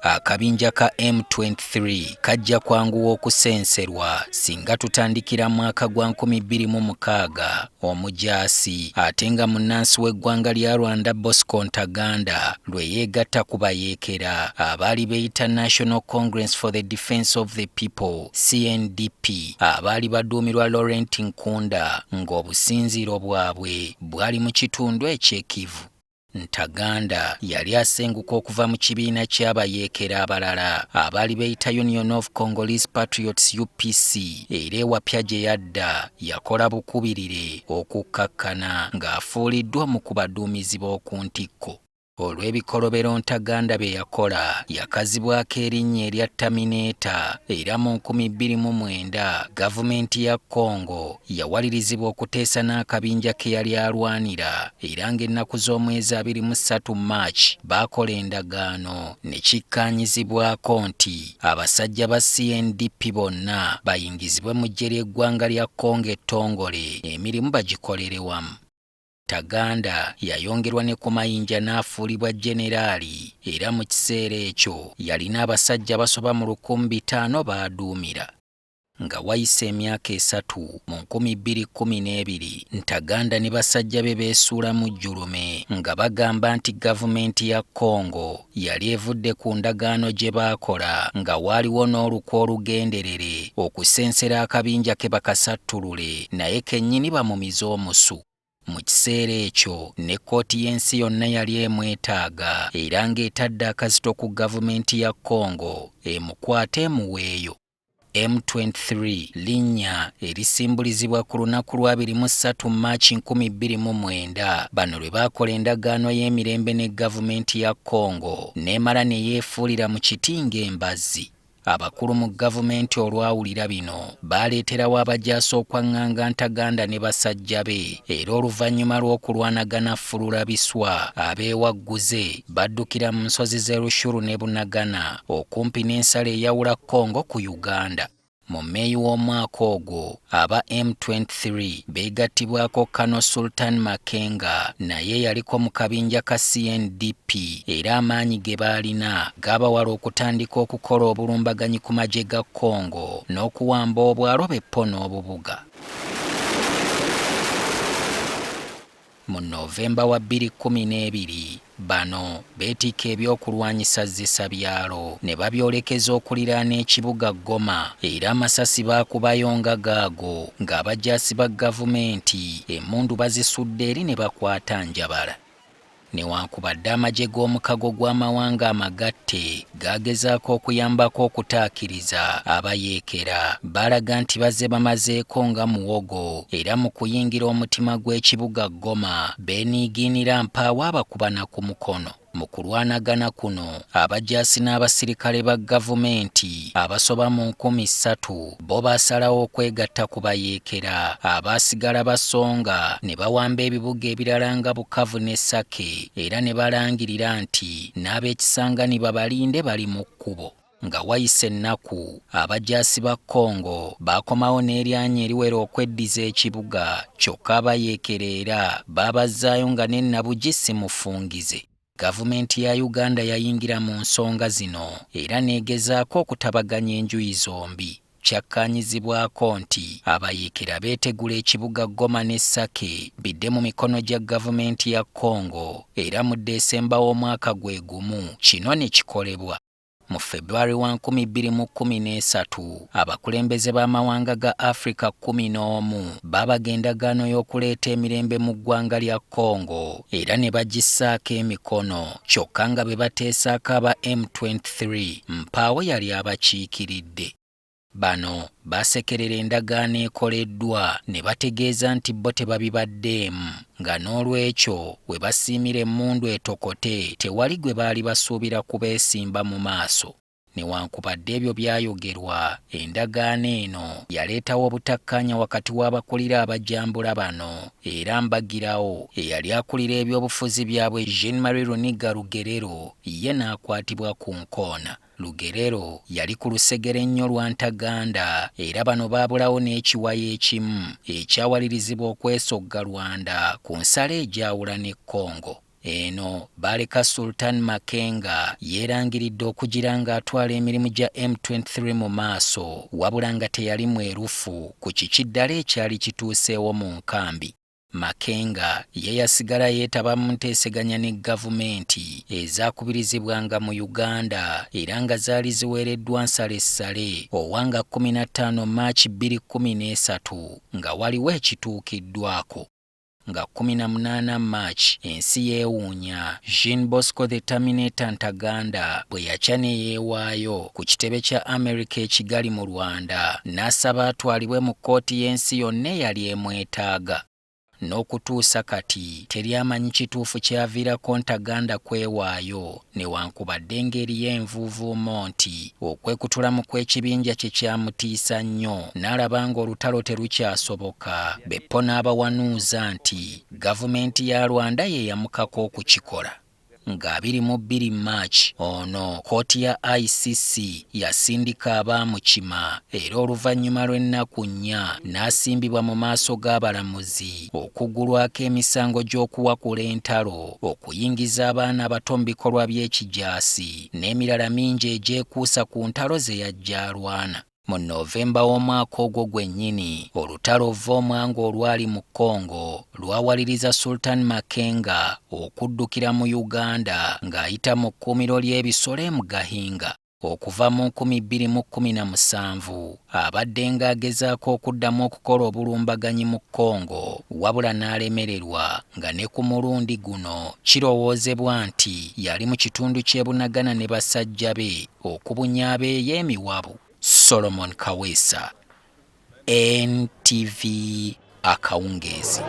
Akabinja ka M23 kajja kwanguwa okusenserwa singa tutandikira mwaka gwa 2026 omujaasi ate nga munnansi w'eggwanga lya Rwanda Bosco Ntaganda lwe yeegatta ku bayeekera abaali beyita National Congress for the Defense of the People CNDP abaali baduumirwa Laurent Nkunda ng'obusinziiro bwabwe bwali mu kitundu eky'Ekivu. Ntaganda yali asenguka okuva mu kibiina ky'abayeekera abalala abaali beyita Union of Congolese Patriots UPC era ewapya gye yadda yakola bukubirire okukkakkana ng'afuuliddwa mu kubaduumizi b'oku ntikko. Olw'ebikolobero Ntaganda bye yakola yakazibwako erinnya erya Terminator era mu 2009 gavumenti ya Congo yawalirizibwa okuteesa n'akabinja ke yali alwanira era ng'ennaku z'omwezi 23 March baakola endagaano ne kikkaanyizibwako nti abasajja ba CNDP bonna bayingizibwe mu ggye ly'eggwanga lya Congo ettongole emirimu bagikolere wamu. Ntaganda yayongerwa ne ku mayinja n'afuulibwa jeneraali era mu kiseera ekyo yalina abasajja basoba mu 500 baaduumira. Nga wayise emyaka 3 mu 2012 Ntaganda ne basajja be beesuula mu jjulume nga bagamba nti gavumenti ya Congo yali evudde ku ndagaano gye baakola nga waaliwo n'olukwa olugenderere okusensera akabinja ke bakasattulule naye kennyini bamumize omusu. Mu kiseera ekyo ne kkooti y'ensi yonna yali emwetaaga era ng'etadde akazito ku gavumenti ya Congo emukwate emuweeyo. M23 linnya erisimbulizibwa ku lunaku lwa 23 Maachi 2009 bano lwe baakola endagaano y'emirembe ne gavumenti ya Congo n'emala ne yeefuulira mu kiti ng'embazzi. Abakulu mu gavumenti olwawulira bino baaleeterawo abajaasi okwaŋŋanga Ntaganda ne basajja be era oluvannyuma lw'okulwanagana ffulula biswa abeewagguze baddukira mu nsozi z'e Rushuru ne Bunagana okumpi n'ensalo eyawula Congo ku Uganda. Mu Meeyi w'omwaka ogwo aba M23 beegattibwako Kano Sultan Makenga naye yaliko mu kabinja ka CNDP era amaanyi ge baalina gaabawala okutandika okukola obulumbaganyi ku magye ga Congo n'okuwamba obwalo b'Eppo n'obubuga. Mu Novemba wa 2012 bano beetika ebyokulwanyisa zisa byalo ne babyolekeza okuliraana ekibuga Goma era amasasi baakubayo nga gaago ng'abajaasi ba gavumenti emmundu bazisudde eri ne bakwata njabala. Newankubadde amagye g'omukago gw'amawanga amagatte gaagezaako okuyambako okutaakiriza abayeekera balaga nti bazze bamazeeko nga muwogo era mu kuyingira omutima gw'ekibuga Goma beeniigiinira mpaawo abakubana ku mukono. Mu kulwanagana kuno abajaasi n'abasirikale ba gavumenti abasoba mu 3,000 bo baasalawo okwegatta ku bayeekera abaasigala basonga ne bawamba ebibuga ebirala nga Bukavu ne Sake era ne balangirira nti n'ab'ekisangani babalinde bali mu kkubo. Nga wayise ennaku abajaasi ba Congo baakomawo n'eryanya eriwera okweddiza ekibuga kyokka abayeekera era baabazzaayo nga n'ennabugi si mufungize. Gavumenti ya Uganda yayingira mu nsonga zino era neegezaako okutabaganya enjuyi zombi. Kyakkaanyizibwako nti abayeekera beetegula ekibuga Goma ne Sake bidde mu mikono gya gavumenti ya Congo era mu Desemba w'omwaka gwe gumu kino ne kikolebwa. Mu February wa 2013 abakulembeze b'amawanga ga Africa 11 babagendagaano y'okuleeta emirembe mu ggwanga lya Congo era ne bagissaako emikono kyokka nga be bateesaako aba M23 mpaawo yali abakiikiridde. Bano basekerera endagaano ekoleddwa ne bategeeza nti bo tebabibaddeemu nga n'olwekyo we basiimira emmundu etokote tewali gwe baali basuubira kubeesimba mu maaso. Newankubadde ebyo byayogerwa endagaano eno yaleetawo obutakkaanya wakati w'abakulira abajambula bano era mbagirawo eyali akulira ebyobufuzi byabwe Jean-Marie Runiga Lugerero ye n'akwatibwa ku nkoona. Lugerero yali ku lusegere nnyo lwa Ntaganda era bano baabulawo n'ekiwayi ekimu ekyawalirizibwa okwesogga Rwanda ku nsalo egyawula ne Congo. eno baleka Sultan Makenga yeerangiridde okugira ng'atwala emirimu gya M23 mu maaso wabula nga teyali mwerufu ku kiki ddala ekyali kituuseewo mu nkambi. Makenga ye yasigala yeetaba mu nteeseganya ne gavumenti ezaakubirizibwanga mu Uganda era nga zaali ziweereddwa nsalessale owanga 15 Maachi 2013 nga waliwo ekituukiddwako. Nga 18 Maachi ensi yeewuunya Jean Bosco the Terminator Ntaganda bwe yakya ne yeewaayo ku kitebe kya America e Kigali mu Rwanda n'asaba atwalibwe mu kkooti y'ensi yonna eyali emwetaaga. N'okutuusa kati teri amanyi kituufu kyaviirako Ntaganda kwewaayo newankubadde ng'eriyo envuuvuumo nti okwekutulamu kw'ekibinja kye kyamutiisa nnyo n'alaba ng'olutalo terukyasoboka beppo n'abawanuuza nti gavumenti ya Rwanda ye yamukako okukikola. Nga 22 Maachi ono kkooti ya ICC yasindika abaamukima era oluvannyuma lw'ennaku 4 n'asimbibwa mu maaso g'abalamuzi okuggulwako emisango gy'okuwakula entalo, okuyingiza abaana abato mu bikolwa by'ekijaasi n'emirala mingi egyekuusa ku ntalo ze yajja alwana. Mu Novemba w'omwaka ogwo gwennyini olutalo Vomwanga olwali mu Congo lwawaliriza Sultan Makenga okuddukira mu Uganda ng'ayita mu kkuumiro ly'ebisolo e Mugahinga. Okuva mu 2017 abadde ng'agezaako okuddamu okukola obulumbaganyi mu Congo wabula n'alemererwa nga ne ku mulundi guno kirowoozebwa nti yali mu kitundu ky'e Bunagana ne basajja be okubunya abeey'emiwabu. Solomon Kaweesa, NTV Akawungeezi.